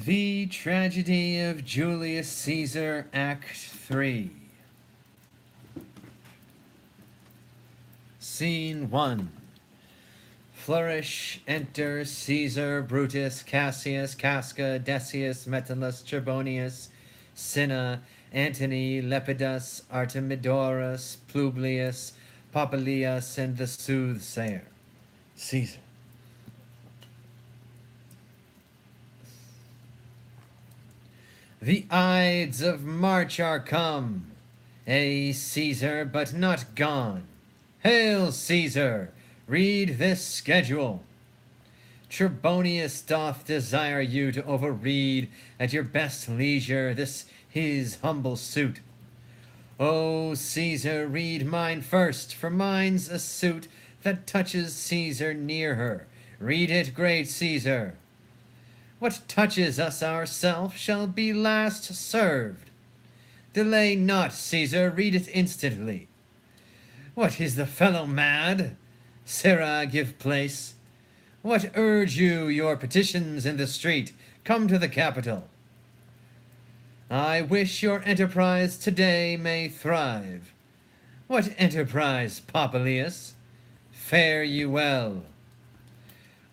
The Tragedy of Julius Caesar, Act 3. Scene 1. Flourish, enter Caesar, Brutus, Cassius, Casca, Decius, Metellus, Trebonius, Cinna, Antony, Lepidus, Artemidorus, Publius, Popilius, and the soothsayer. Caesar. The Ides of March are come, Caesar, but not gone. Hail, Caesar! Read this schedule. Trebonius doth desire you to overread at your best leisure this his humble suit. O Caesar, read mine first, for mine's a suit that touches Caesar near her. Read it, great Caesar. What touches us ourself shall be last served. Delay not, Caesar, read it instantly. What, is the fellow mad? Sirrah, give place. What urge you your petitions in the street? Come to the Capitol. I wish your enterprise today may thrive. What enterprise, Popilius? Fare you well.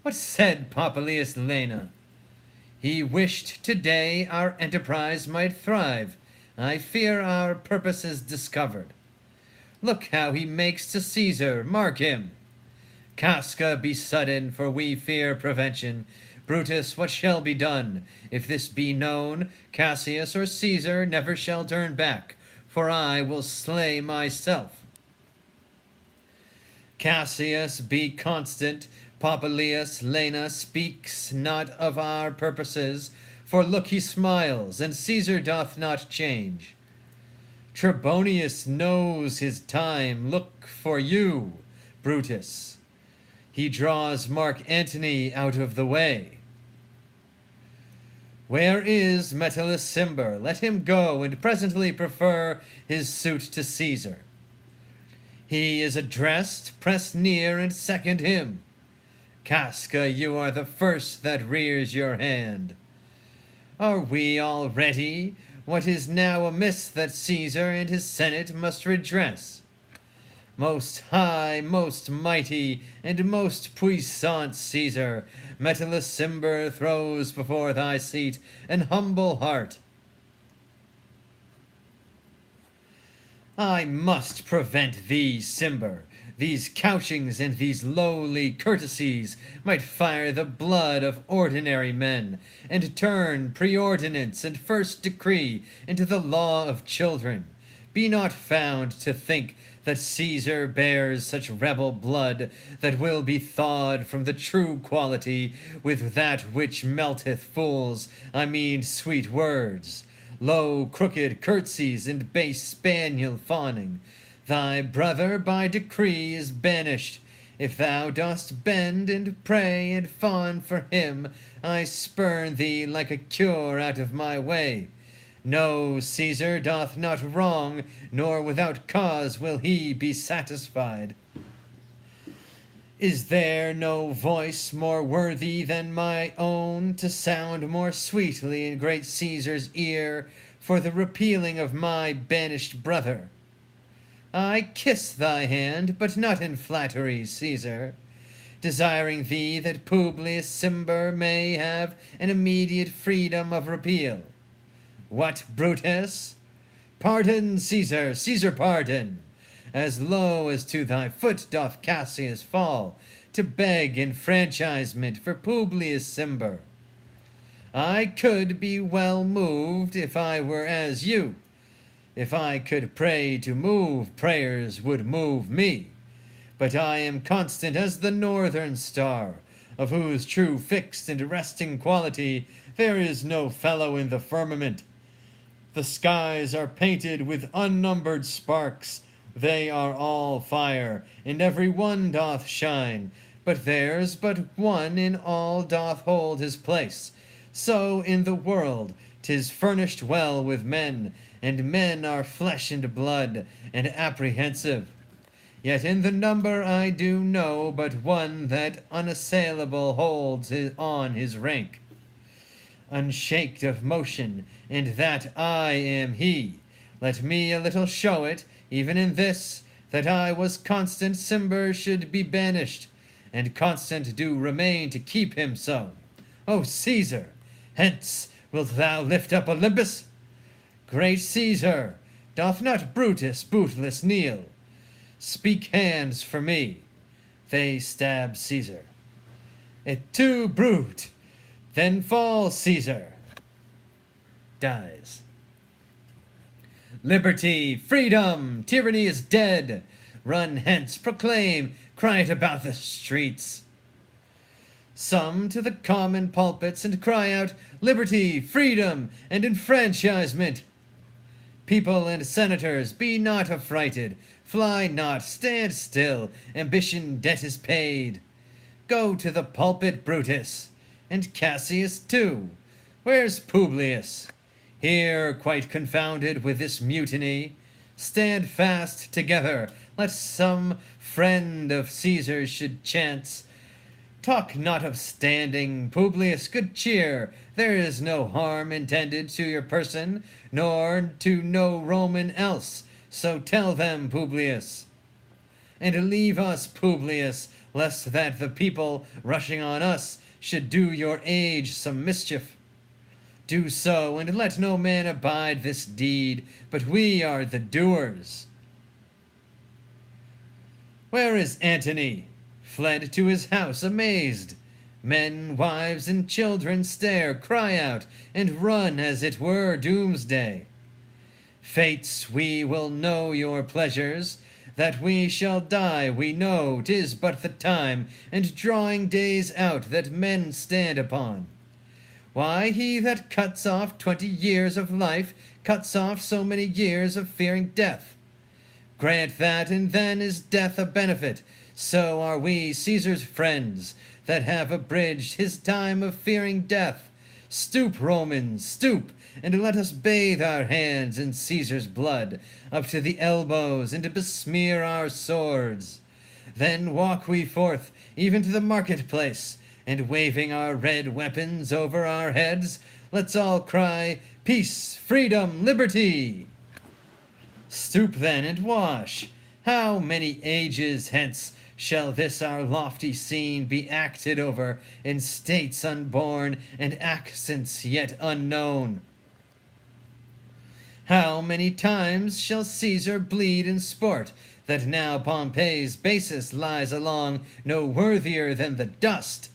What said Popilius Lena? He wished today our enterprise might thrive. I fear our purpose is discovered. Look how he makes to Caesar, mark him. Casca, be sudden, for we fear prevention. Brutus, what shall be done? If this be known, Cassius or Caesar never shall turn back, for I will slay myself. Cassius, be constant. Popilius, Lena speaks not of our purposes, for look he smiles, and Caesar doth not change. Trebonius knows his time, look for you, Brutus. He draws Mark Antony out of the way. Where is Metellus Cimber? Let him go, and presently prefer his suit to Caesar. He is addressed, press near, and second him. Casca, you are the first that rears your hand. Are we all ready? What is now amiss that Caesar and his senate must redress? Most high, most mighty, and most puissant Caesar, Metellus Cimber throws before thy seat an humble heart. I must prevent thee, Cimber. These couchings and these lowly courtesies might fire the blood of ordinary men, and turn preordinance and first decree into the law of children. Be not found to think that Caesar bears such rebel blood that will be thawed from the true quality with that which melteth fools, I mean sweet words, low crooked curtsies, and base spaniel fawning. Thy brother by decree is banished. If thou dost bend and pray and fawn for him, I spurn thee like a cure out of my way. No, Caesar doth not wrong, nor without cause will he be satisfied. Is there no voice more worthy than my own to sound more sweetly in great Caesar's ear for the repealing of my banished brother? I kiss thy hand, but not in flattery, Caesar, desiring thee that Publius Cimber may have an immediate freedom of repeal. What, Brutus? Pardon, Caesar, Caesar pardon. As low as to thy foot doth Cassius fall, to beg enfranchisement for Publius Cimber. I could be well moved if I were as you. If I could pray to move, prayers would move me. But I am constant as the northern star, of whose true fixed and resting quality there is no fellow in the firmament. The skies are painted with unnumbered sparks, they are all fire, and every one doth shine, but there's but one in all doth hold his place. So in the world 'tis furnished well with men, and men are flesh and blood, and apprehensive. Yet in the number I do know but one that unassailable holds on his rank. unshaked of motion, and that I am he. Let me a little show it, even in this, that I was constant Cimber should be banished, and constant do remain to keep him so. O Caesar, hence wilt thou lift up Olympus? Great Caesar, doth not Brutus bootless kneel? Speak hands for me. They stab Caesar. Et tu, brute, then fall Caesar. Dies. Liberty, freedom, tyranny is dead. Run hence, proclaim, cry it about the streets. Some to the common pulpits and cry out, liberty, freedom, and enfranchisement. People and senators, be not affrighted, fly not, stand still, ambition debt is paid. Go to the pulpit, Brutus, and Cassius too. Where's Publius? Here, quite confounded with this mutiny. Stand fast together, let some friend of Caesar's should chance. Talk not of standing, Publius, good cheer. There is no harm intended to your person, nor to no Roman else. So tell them, Publius. And leave us, Publius, lest that the people rushing on us should do your age some mischief. Do so, and let no man abide this deed, but we are the doers. Where is Antony? Fled to his house amazed. Men, wives, and children stare, cry out, and run as it were doomsday. Fates, we will know your pleasures. That we shall die, we know 'tis but the time, and drawing days out that men stand upon. Why, he that cuts off 20 years of life cuts off so many years of fearing death. Grant that, and then is death a benefit. So are we Caesar's friends, that have abridged his time of fearing death. Stoop, Romans, stoop, and let us bathe our hands in Caesar's blood, up to the elbows, and besmear our swords. Then walk we forth, even to the marketplace, and waving our red weapons over our heads, let's all cry, peace, freedom, liberty. Stoop then and wash. How many ages hence shall this our lofty scene be acted over in states unborn and accents yet unknown? How many times shall Caesar bleed in sport, that now Pompey's basis lies along no worthier than the dust?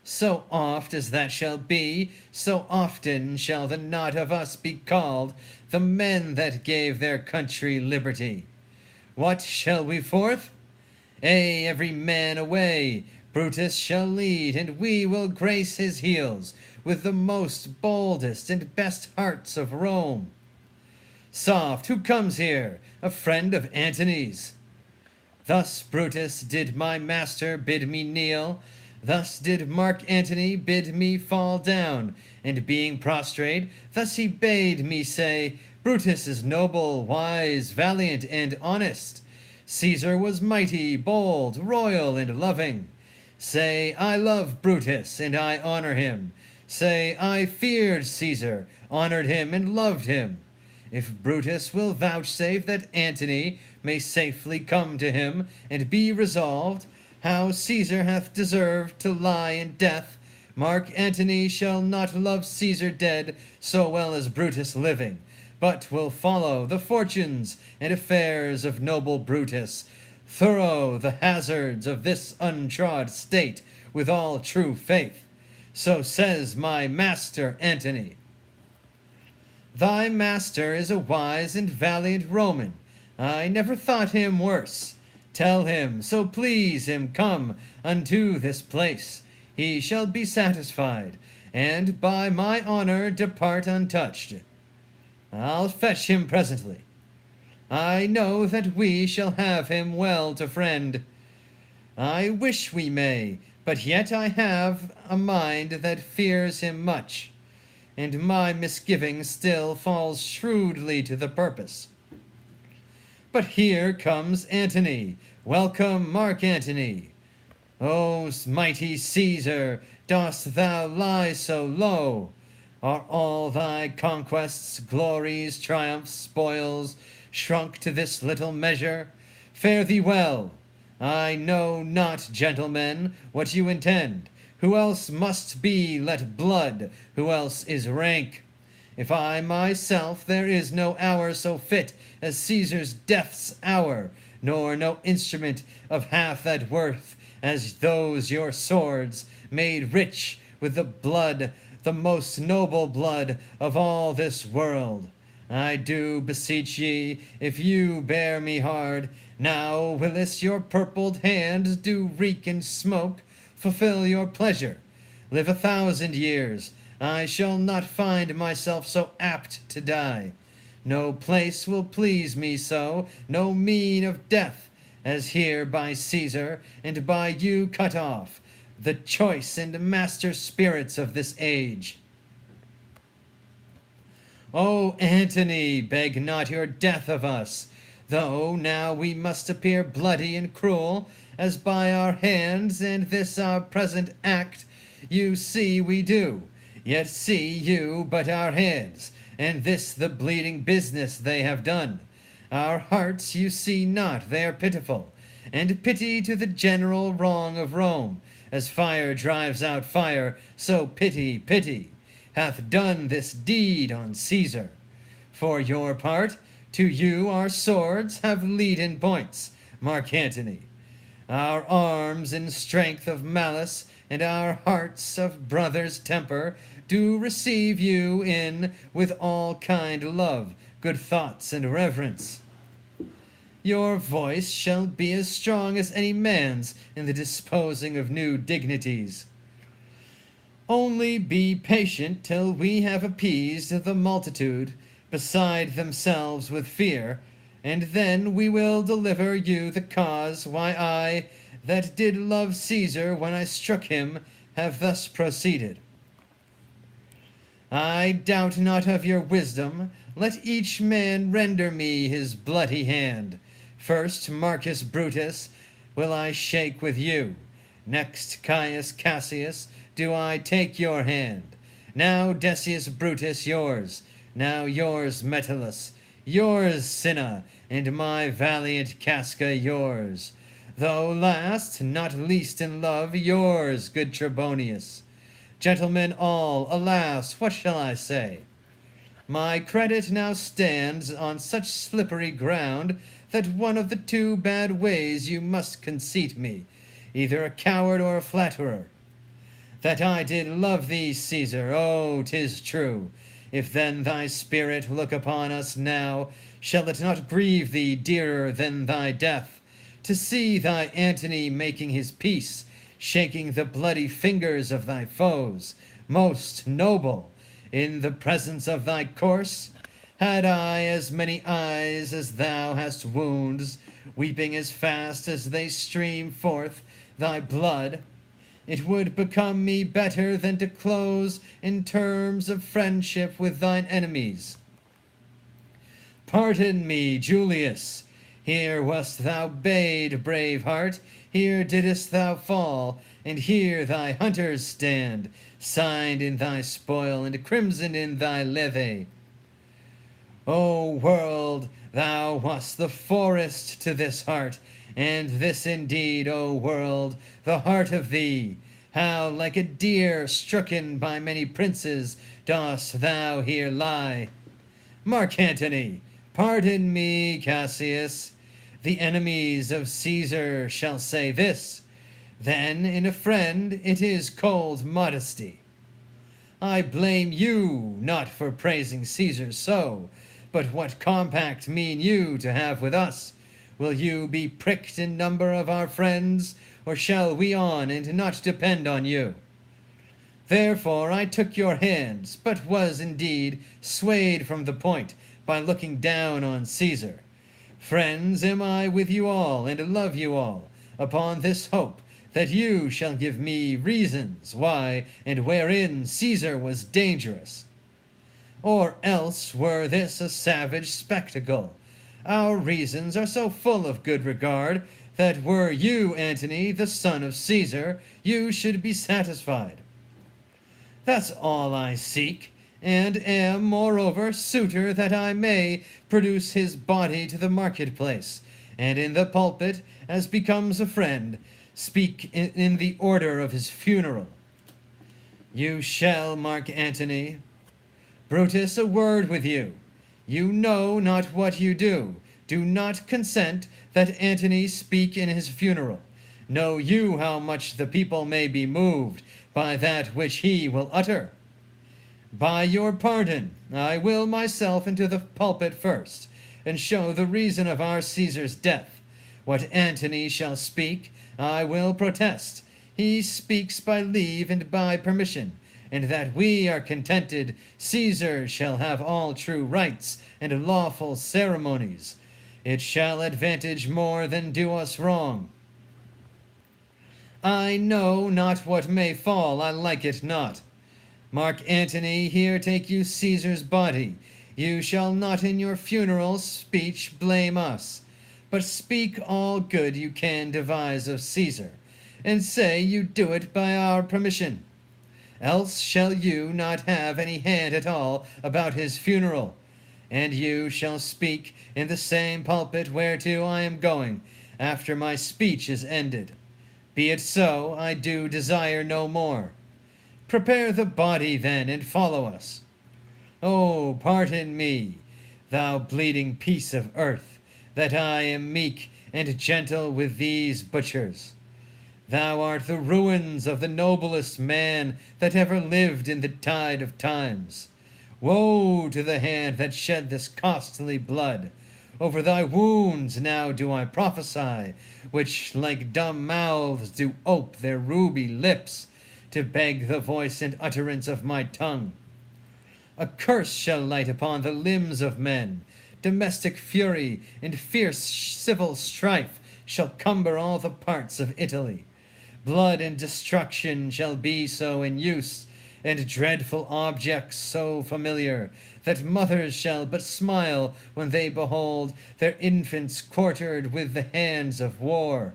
So oft as that shall be, so often shall the knot of us be called the men that gave their country liberty. What shall we forth? Ay, every man away. Brutus shall lead, and we will grace his heels with the most boldest and best hearts of Rome. Soft, who comes here? A friend of Antony's. Thus, Brutus, did my master bid me kneel. Thus did Mark Antony bid me fall down. And being prostrate, thus he bade me say, Brutus is noble, wise, valiant, and honest. Caesar was mighty, bold, royal, and loving. Say, I love Brutus, and I honor him. Say, I feared Caesar, honored him, and loved him. If Brutus will vouchsafe that Antony may safely come to him, and be resolved, how Caesar hath deserved to lie in death, Mark Antony shall not love Caesar dead so well as Brutus living, but will follow the fortunes and affairs of noble Brutus, thorough the hazards of this untrod state with all true faith. So says my master Antony. Thy master is a wise and valiant Roman. I never thought him worse. Tell him, so please him come unto this place. He shall be satisfied, and by my honor depart untouched. I'll fetch him presently. I know that we shall have him well to friend. I wish we may, but yet I have a mind that fears him much, and my misgiving still falls shrewdly to the purpose. But here comes Antony. Welcome, Mark Antony. O mighty Caesar, dost thou lie so low? Are all thy conquests, glories, triumphs, spoils, shrunk to this little measure? Fare thee well. I know not, gentlemen, what you intend. Who else must be let blood? Who else is rank? If I myself, there is no hour so fit as Caesar's death's hour, nor no instrument of half that worth as those your swords, made rich with the blood, the most noble blood of all this world. I do beseech ye, if you bear me hard, now Willis your purpled hands do reek and smoke, fulfill your pleasure, live 1,000 years, I shall not find myself so apt to die. No place will please me so, no mean of death, as here by Caesar, and by you cut off, the choice and master spirits of this age. O Antony, beg not your death of us, though now we must appear bloody and cruel, as by our hands and this our present act you see we do. Yet see you but our heads, and this the bleeding business they have done. Our hearts you see not, they are pitiful, and pity to the general wrong of Rome. As fire drives out fire, so pity hath done this deed on Caesar. For your part, to you our swords have leaden points, Mark Antony. Our arms in strength of malice, and our hearts of brother's temper, do receive you in with all kind love, good thoughts, and reverence. Your voice shall be as strong as any man's in the disposing of new dignities. Only be patient till we have appeased the multitude, beside themselves with fear, and then we will deliver you the cause why I, that did love Caesar when I struck him, have thus proceeded. I doubt not of your wisdom. Let each man render me his bloody hand. First Marcus Brutus will I shake with you. Next Caius Cassius do I take your hand. Now Decius Brutus yours. Now yours Metellus. Yours Cinna, and my valiant Casca yours. Though last, not least in love, yours, good Trebonius. Gentlemen all, alas, what shall I say? My credit now stands on such slippery ground that one of the two bad ways you must conceit me, either a coward or a flatterer. That I did love thee, Caesar, oh, 'tis true. If then thy spirit look upon us now, shall it not grieve thee dearer than thy death, to see thy Antony making his peace, shaking the bloody fingers of thy foes, most noble, in the presence of thy corse? Had I as many eyes as thou hast wounds, weeping as fast as they stream forth thy blood, it would become me better than to close in terms of friendship with thine enemies. Pardon me, Julius, here wast thou bade, brave heart, here didst thou fall, and here thy hunters stand, signed in thy spoil and crimsoned in thy levee. O world, thou wast the forest to this heart, and this indeed, O world, the heart of thee. How like a deer stricken by many princes dost thou here lie. Mark Antony, pardon me, Cassius. The enemies of Caesar shall say this, then in a friend it is cold modesty. I blame you not for praising Caesar so, but what compact mean you to have with us? Will you be pricked in number of our friends, or shall we on and not depend on you? Therefore I took your hands, but was indeed swayed from the point by looking down on Caesar. Friends am I with you all, and love you all, upon this hope that you shall give me reasons why and wherein Caesar was dangerous. Or else were this a savage spectacle. Our reasons are so full of good regard that were you, Antony, the son of Caesar, you should be satisfied. That's all I seek, and am, moreover, suitor that I may produce his body to the marketplace, and in the pulpit, as becomes a friend, speak in the order of his funeral. You shall, Mark Antony. Brutus, a word with you. You know not what you do. Do not consent that Antony speak in his funeral. Know you how much the people may be moved by that which he will utter? By your pardon, I will myself into the pulpit first, and show the reason of our Caesar's death. What Antony shall speak, I will protest. He speaks by leave and by permission, and that we are contented, Caesar shall have all true rights and lawful ceremonies. It shall advantage more than do us wrong. I know not what may fall, I like it not. Mark Antony, here take you Caesar's body. You shall not in your funeral speech blame us, but speak all good you can devise of Caesar, and say you do it by our permission. Else shall you not have any hand at all about his funeral, and you shall speak in the same pulpit whereto I am going, after my speech is ended. Be it so, I do desire no more. Prepare the body then, and follow us. Oh, pardon me, thou bleeding piece of earth, that I am meek and gentle with these butchers. Thou art the ruins of the noblest man that ever lived in the tide of times. Woe to the hand that shed this costly blood. Over thy wounds now do I prophesy, which like dumb mouths do ope their ruby lips, to beg the voice and utterance of my tongue. A curse shall light upon the limbs of men. Domestic fury and fierce civil strife shall cumber all the parts of Italy. Blood and destruction shall be so in use, and dreadful objects so familiar, that mothers shall but smile when they behold their infants quartered with the hands of war.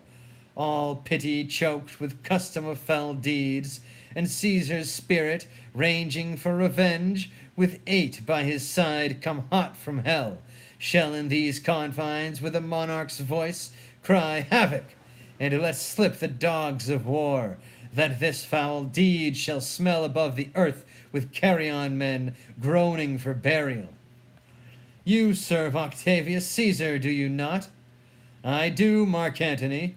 All pity choked with custom of foul deeds, and Caesar's spirit, ranging for revenge, with 8 by his side come hot from hell, shall in these confines with a monarch's voice cry havoc, and let slip the dogs of war, that this foul deed shall smell above the earth with carrion men groaning for burial. You serve Octavius Caesar, do you not? I do, Mark Antony.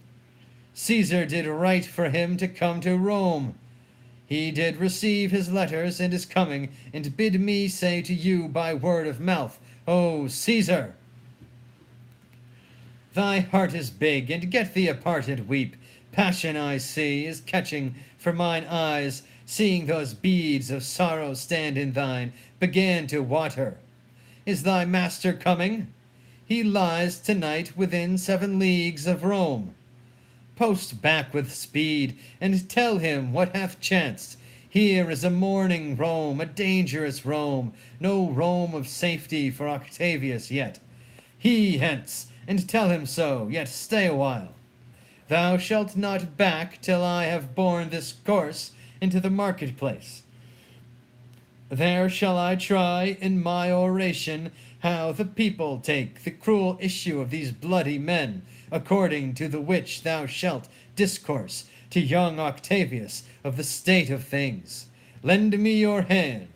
Caesar did right for him to come to Rome. He did receive his letters and is coming, and bid me say to you by word of mouth, O Caesar! Thy heart is big, and get thee apart and weep. Passion, I see, is catching for mine eyes, seeing those beads of sorrow stand in thine, began to water. Is thy master coming? He lies tonight within 7 leagues of Rome. Post back with speed, and tell him what hath chanced. Here is a mourning Rome, a dangerous Rome, no Rome of safety for Octavius yet. He hence, and tell him so, yet stay a while. Thou shalt not back till I have borne this corse into the marketplace. There shall I try in my oration how the people take the cruel issue of these bloody men, according to the which thou shalt discourse to young Octavius of the state of things. Lend me your hand.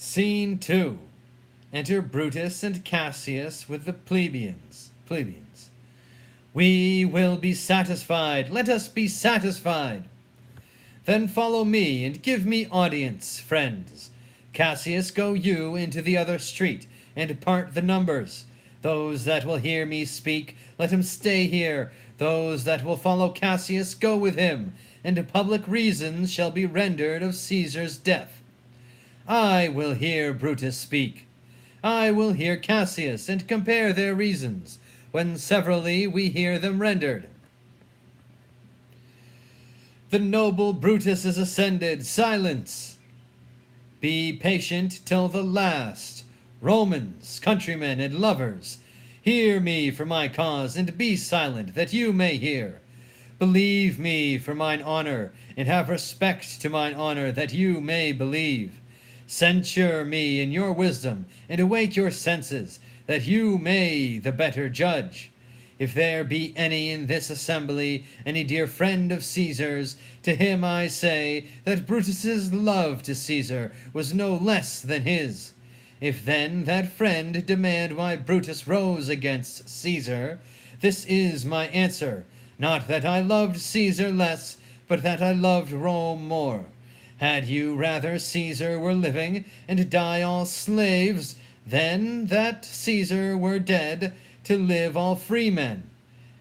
Scene 2. Enter Brutus and Cassius with the plebeians. We will be satisfied. Let us be satisfied. Then follow me and give me audience, friends. Cassius, go you into the other street, and part the numbers. Those that will hear me speak, let him stay here. Those that will follow Cassius, go with him, and public reasons shall be rendered of Caesar's death. I will hear Brutus speak. I will hear Cassius, and compare their reasons, when severally we hear them rendered. The noble Brutus is ascended. Silence! Be patient till the last. Romans, countrymen, and lovers, hear me for my cause, and be silent, that you may hear. Believe me for mine honor, and have respect to mine honor, that you may believe. Censure me in your wisdom, and await your senses, that you may the better judge. If there be any in this assembly, any dear friend of Caesar's, to him I say that Brutus's love to Caesar was no less than his. If then that friend demand why Brutus rose against Caesar, this is my answer, not that I loved Caesar less, but that I loved Rome more. Had you rather Caesar were living, and die all slaves, than that Caesar were dead, to live all free men?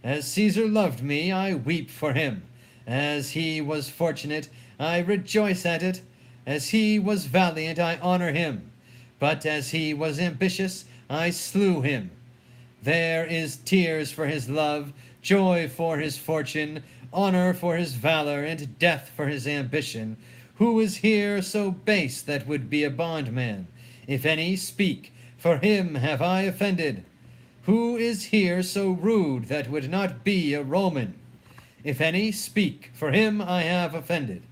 As Caesar loved me, I weep for him. As he was fortunate, I rejoice at it. As he was valiant, I honor him. But as he was ambitious, I slew him. There is tears for his love, joy for his fortune, honor for his valor, and death for his ambition. Who is here so base that would be a bondman? If any, speak, for him have I offended. Who is here so rude that would not be a Roman? If any, speak, for him I have offended.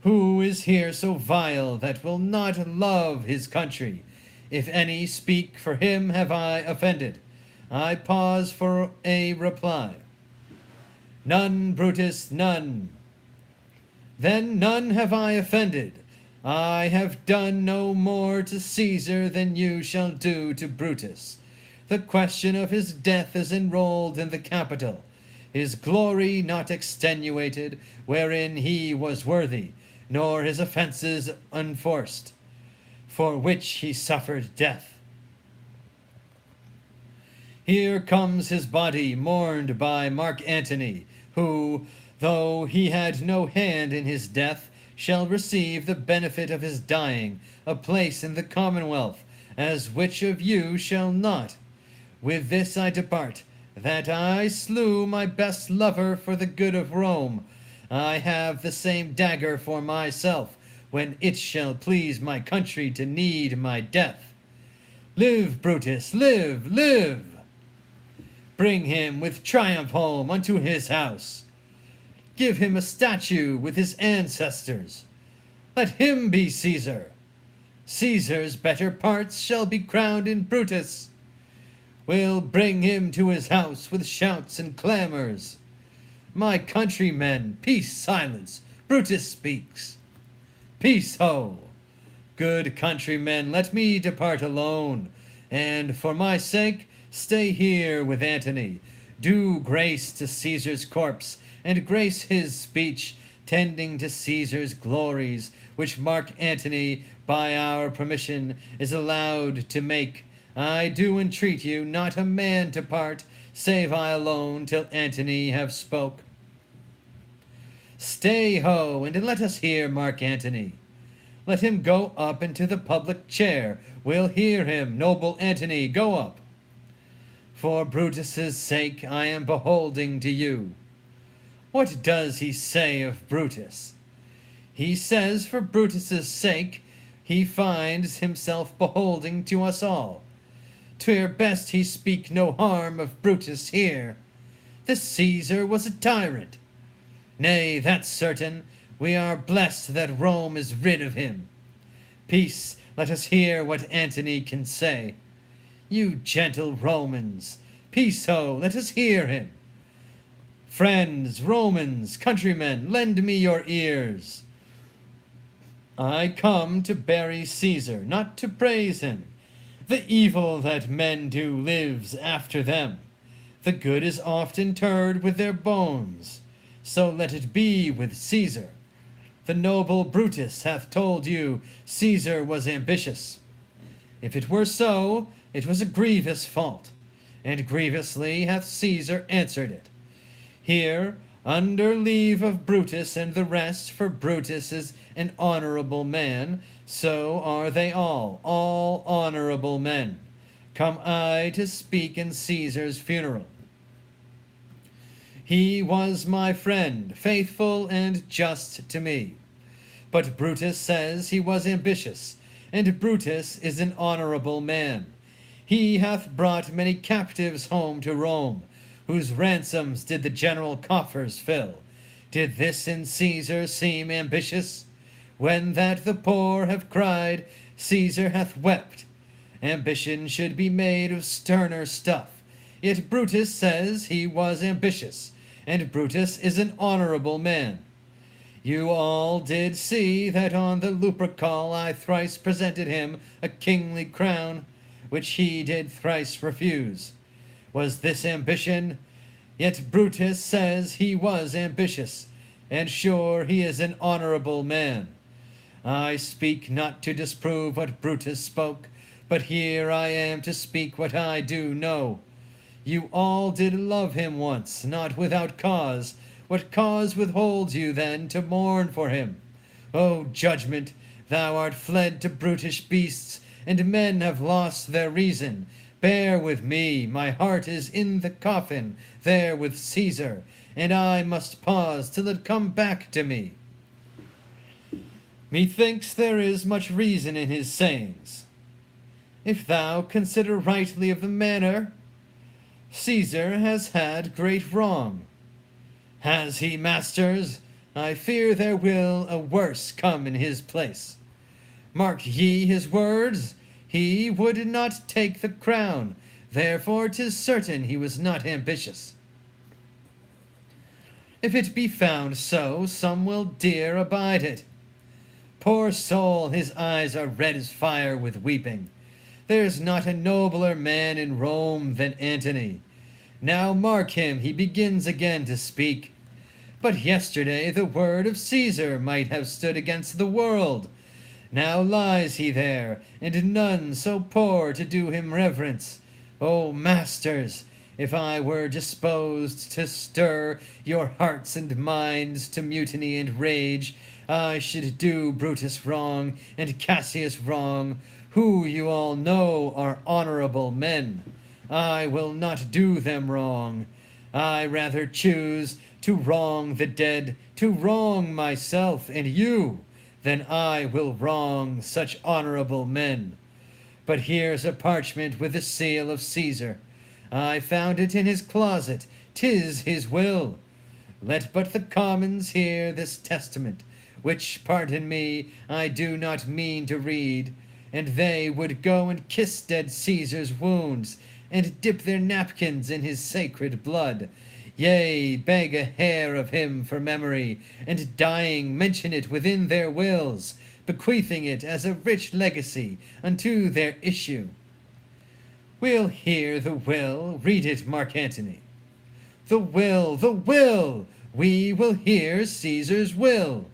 Who is here so vile that will not love his country? If any, speak, for him have I offended. I pause for a reply. None, Brutus, none. Then none have I offended. I have done no more to Caesar than you shall do to Brutus. The question of his death is enrolled in the Capitol, his glory not extenuated, wherein he was worthy, nor his offences enforced, for which he suffered death. Here comes his body, mourned by Mark Antony, who, though he had no hand in his death, shall receive the benefit of his dying, a place in the commonwealth, as which of you shall not? With this I depart, that I slew my best lover for the good of Rome. I have the same dagger for myself, when it shall please my country to need my death. Live, Brutus, live, live! Bring him with triumph home unto his house. Give him a statue with his ancestors. Let him be Caesar. Caesar's better parts shall be crowned in Brutus. We'll bring him to his house with shouts and clamors. My countrymen, peace, silence. Brutus speaks. Peace, ho! Good countrymen, let me depart alone, and for my sake stay here with Antony. Do grace to Caesar's corpse, and grace his speech, tending to Caesar's glories, which Mark Antony, by our permission, is allowed to make. I do entreat you, not a man to part, save I alone, till Antony have spoke. Stay, ho, and let us hear Mark Antony. Let him go up into the public chair. We'll hear him. Noble Antony, go up. For Brutus's sake I am beholding to you. What does he say of Brutus? He says for Brutus's sake he finds himself beholding to us all. 'Twere best he speak no harm of Brutus here. This Caesar was a tyrant. Nay, that's certain. We are blessed that Rome is rid of him. Peace, let us hear what Antony can say. You gentle Romans, peace ho, let us hear him. Friends, Romans, countrymen, lend me your ears. I come to bury Caesar, not to praise him. The evil that men do lives after them. The good is oft interred with their bones. So let it be with Caesar. The noble Brutus hath told you Caesar was ambitious. If it were so, it was a grievous fault, and grievously hath Caesar answered it. Here, under leave of Brutus and the rest, for Brutus is an honorable man, so are they all honorable men, come I to speak in Caesar's funeral. He was my friend, faithful and just to me. But Brutus says he was ambitious, and Brutus is an honorable man. He hath brought many captives home to Rome, whose ransoms did the general coffers fill. Did this in Caesar seem ambitious? When that the poor have cried, Caesar hath wept. Ambition should be made of sterner stuff. Yet Brutus says he was ambitious, and Brutus is an honorable man. You all did see that on the Lupercal I thrice presented him a kingly crown, which he did thrice refuse. Was this ambition? Yet Brutus says he was ambitious, and sure he is an honorable man. I speak not to disprove what Brutus spoke, but here I am to speak what I do know. You all did love him once, not without cause. What cause withholds you then to mourn for him? O judgment, thou art fled to brutish beasts, and men have lost their reason. Bear with me, my heart is in the coffin, there with Caesar, and I must pause till it come back to me. Methinks there is much reason in his sayings. If thou consider rightly of the matter, Caesar has had great wrong. Has he, masters? I fear there will a worse come in his place. Mark ye his words, he would not take the crown, therefore 'tis certain he was not ambitious. If it be found so, some will dear abide it. Poor soul, his eyes are red as fire with weeping. There's not a nobler man in Rome than Antony. Now mark him, he begins again to speak. But yesterday the word of Caesar might have stood against the world. Now lies he there, and none so poor to do him reverence. O masters, if I were disposed to stir your hearts and minds to mutiny and rage, I should do Brutus wrong and Cassius wrong, who you all know are honorable men. I will not do them wrong. I rather choose to wrong the dead, to wrong myself and you, than I will wrong such honorable men. But here's a parchment with the seal of Caesar. I found it in his closet, 'tis his will. Let but the commons hear this testament, which, pardon me, I do not mean to read, and they would go and kiss dead Caesar's wounds, and dip their napkins in his sacred blood, yea, beg a hair of him for memory, and dying mention it within their wills, bequeathing it as a rich legacy unto their issue. We'll hear the will. Read it, Mark Antony. The will, the will! We will hear Caesar's will.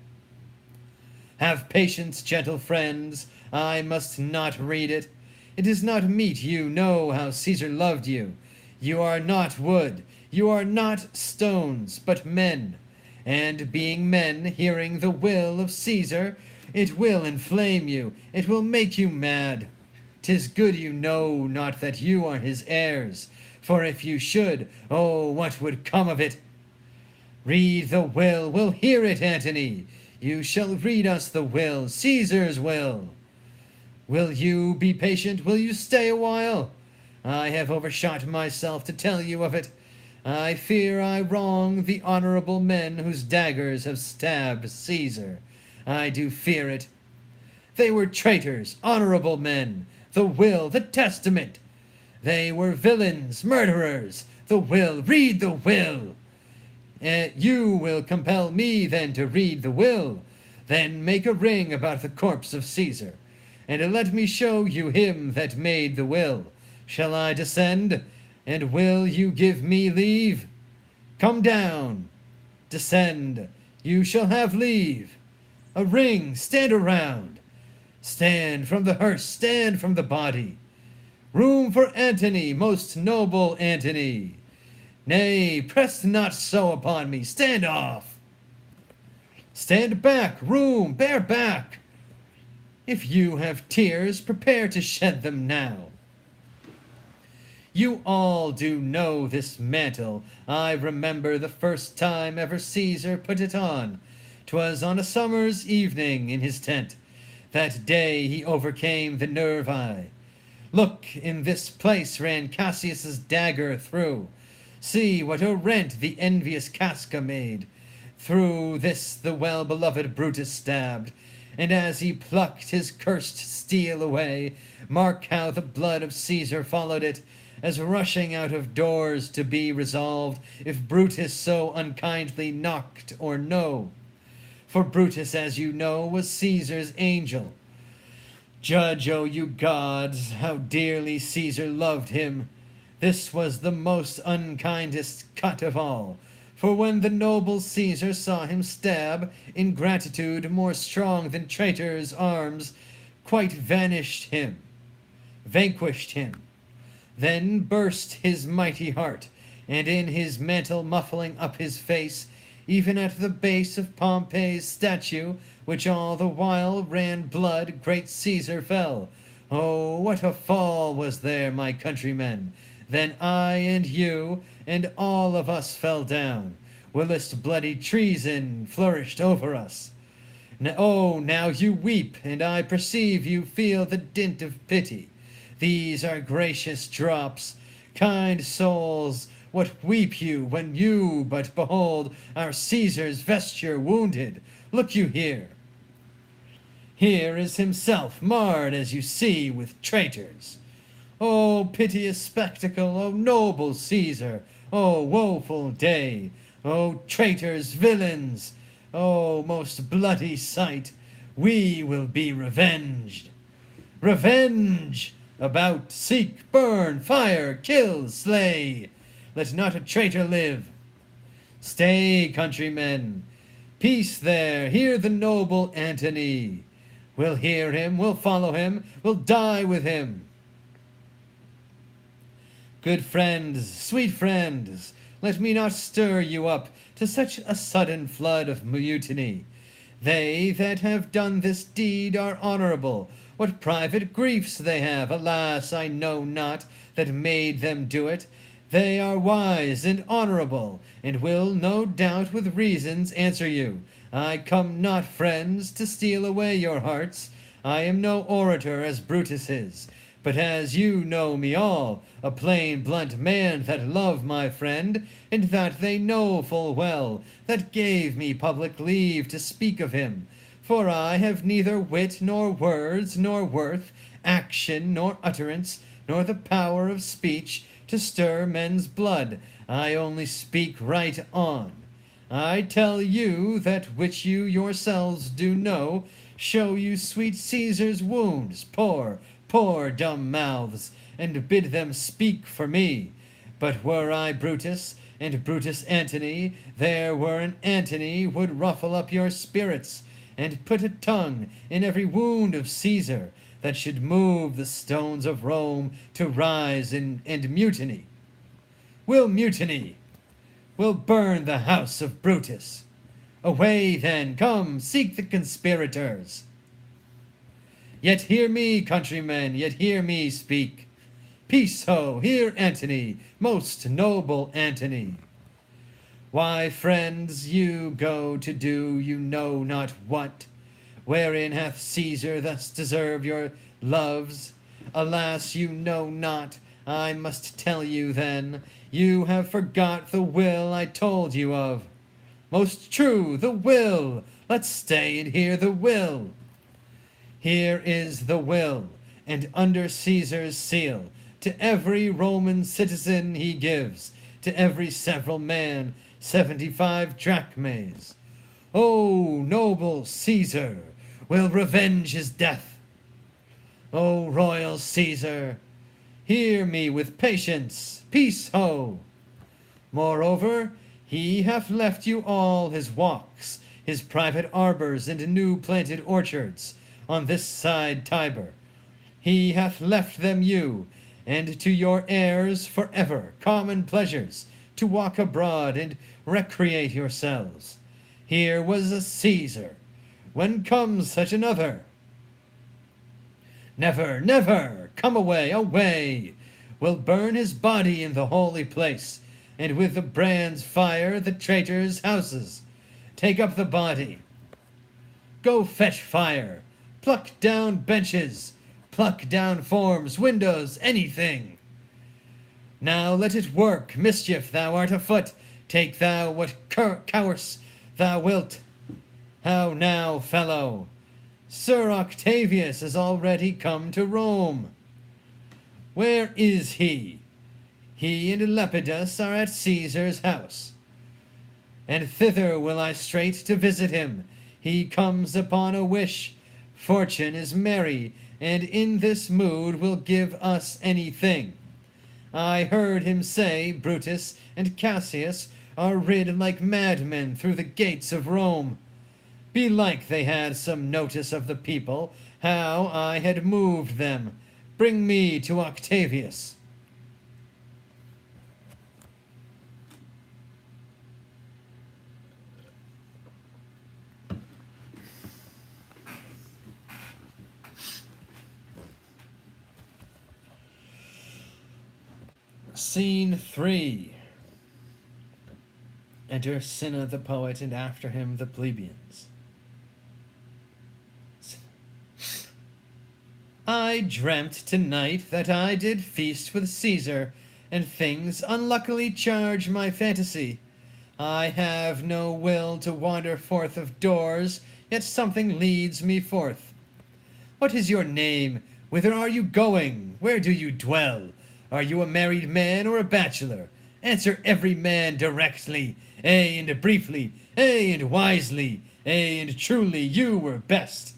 Have patience, gentle friends. I must not read it. It is not meet you know how Caesar loved you. You are not wood, you are not stones, but men. And being men, hearing the will of Caesar, it will inflame you, it will make you mad. 'Tis good you know not that you are his heirs, for if you should, oh, what would come of it? Read the will, we'll hear it, Antony. You shall read us the will, Caesar's will. Will you be patient? Will you stay a while? I have overshot myself to tell you of it. I fear I wrong the honorable men whose daggers have stabbed Caesar. I do fear it. They were traitors, honorable men. The will, the testament. They were villains, murderers. The will, read the will. You will compel me then to read the will. Then make a ring about the corpse of Caesar, and let me show you him that made the will. Shall I descend, and will you give me leave? Come down, descend, you shall have leave. A ring, stand around. Stand from the hearse, stand from the body. Room for Antony, most noble Antony. Nay, press not so upon me, stand off. Stand back, room, bear back. If you have tears, prepare to shed them now. You all do know this mantle. I remember the first time ever Caesar put it on. 'Twas on a summer's evening in his tent. That day he overcame the Nervi. Look, in this place ran Cassius's dagger through. See what a rent the envious Casca made. Through this the well-beloved Brutus stabbed, and as he plucked his cursed steel away, mark how the blood of Caesar followed it, as rushing out of doors to be resolved, if Brutus so unkindly knocked or no. For Brutus, as you know, was Caesar's angel. Judge, O you gods, how dearly Caesar loved him. This was the most unkindest cut of all. For when the noble Caesar saw him stab, ingratitude more strong than traitors' arms, quite vanquished him. Then burst his mighty heart, and in his mantle muffling up his face, even at the base of Pompey's statue, which all the while ran blood, great Caesar fell. Oh, what a fall was there, my countrymen! Then I and you and all of us fell down, whilst bloody treason flourished over us. Now you weep, and I perceive you feel the dint of pity. These are gracious drops. Kind souls, what weep you when you but behold our Caesar's vesture wounded? Look you here. Here is himself marred, as you see, with traitors. O piteous spectacle, O noble Caesar, O woeful day, O traitors, villains, O most bloody sight, we will be revenged. Revenge! About, seek, burn, fire, kill, slay. Let not a traitor live. Stay, countrymen. Peace there, hear the noble Antony. We'll hear him, we'll follow him, we'll die with him. Good friends, sweet friends, let me not stir you up to such a sudden flood of mutiny. They that have done this deed are honorable. What private griefs they have, alas, I know not, that made them do it. They are wise and honorable, and will, no doubt, with reasons answer you. I come not, friends, to steal away your hearts. I am no orator as Brutus is, but as you know me all, a plain, blunt man that love my friend, and that they know full well, that gave me public leave to speak of him. For I have neither wit, nor words, nor worth, action, nor utterance, nor the power of speech to stir men's blood. I only speak right on. I tell you that which you yourselves do know, show you sweet Caesar's wounds, poor dumb mouths, and bid them speak for me. But were I Brutus, and Brutus Antony, there were an Antony would ruffle up your spirits, and put a tongue in every wound of Caesar, that should move the stones of Rome to rise and mutiny. We'll mutiny. We'll burn the house of Brutus. Away then, come, seek the conspirators. Yet hear me, countrymen, yet hear me speak. Peace ho, hear Antony, most noble Antony. Why, friends, you go to do you know not what. Wherein hath Caesar thus deserved your loves? Alas, you know not. I must tell you then. You have forgot the will I told you of. Most true, the will. Let's stay and hear the will. Here is the will, and under Caesar's seal, to every Roman citizen he gives, to every several man, 75 drachmas. O noble Caesar, will revenge his death. O royal Caesar, hear me with patience. Peace ho! Moreover, he hath left you all his walks, his private arbors and new planted orchards on this side Tiber. He hath left them you, and to your heirs forever common pleasures, to walk abroad and recreate yourselves. Here was a Caesar. When comes such another? Never, never! Come away, away! We'll burn his body in the holy place, and with the brands fire the traitors' houses. Take up the body. Go fetch fire. Pluck down benches. Pluck down forms, windows, anything. Now let it work. Mischief thou art afoot. Take thou what course thou wilt. How now, fellow? Sir Octavius is already come to Rome. Where is he? He and Lepidus are at Caesar's house. And thither will I straight to visit him. He comes upon a wish. Fortune is merry, and in this mood will give us anything. I heard him say Brutus and Cassius are rid like madmen through the gates of Rome. Belike they had some notice of the people, how I had moved them. Bring me to Octavius. Scene 3. Enter Cinna the poet, and after him the plebeians. I dreamt tonight that I did feast with Caesar, and things unluckily charge my fantasy. I have no will to wander forth of doors, yet something leads me forth. What is your name? Whither are you going? Where do you dwell? Are you a married man or a bachelor? Answer every man directly, aye, and briefly, aye, and wisely, aye, and truly, you were best.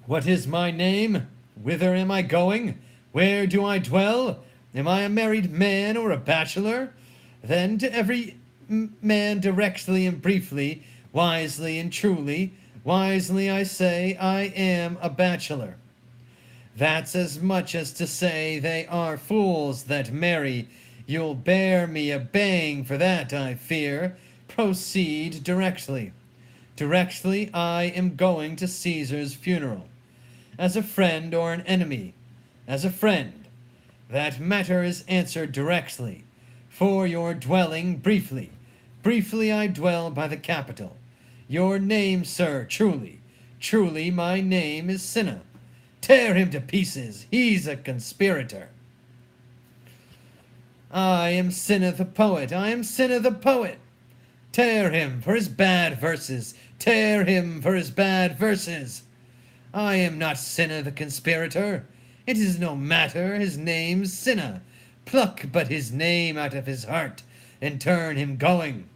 What is my name? Whither am I going? Where do I dwell? Am I a married man or a bachelor? Then to every man directly and briefly, wisely and truly, wisely I say I am a bachelor. That's as much as to say they are fools that marry. You'll bear me a bang for that, I fear. Proceed directly. Directly I am going to Caesar's funeral. As a friend or an enemy? As a friend. That matter is answered directly. For your dwelling briefly. Briefly I dwell by the Capitol. Your name, sir, truly. Truly my name is Cinna. Tear him to pieces. He's a conspirator. I am Cinna the poet. I am Cinna the poet. Tear him for his bad verses. Tear him for his bad verses. I am not Cinna the conspirator. It is no matter. His name's Cinna. Pluck but his name out of his heart, and turn him going.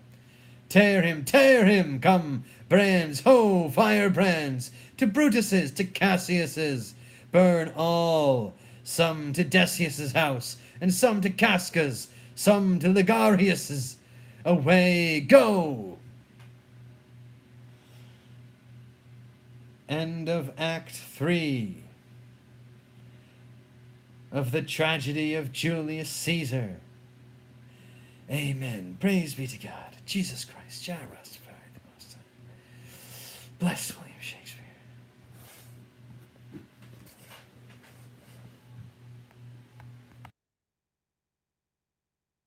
Tear him, come, brands, ho, firebrands, to Brutus's, to Cassius's, burn all, some to Decius's house, and some to Casca's, some to Ligarius's. Away, go! End of Act 3 of the tragedy of Julius Caesar. Amen. Praise be to God. Jesus Christ. Blessed.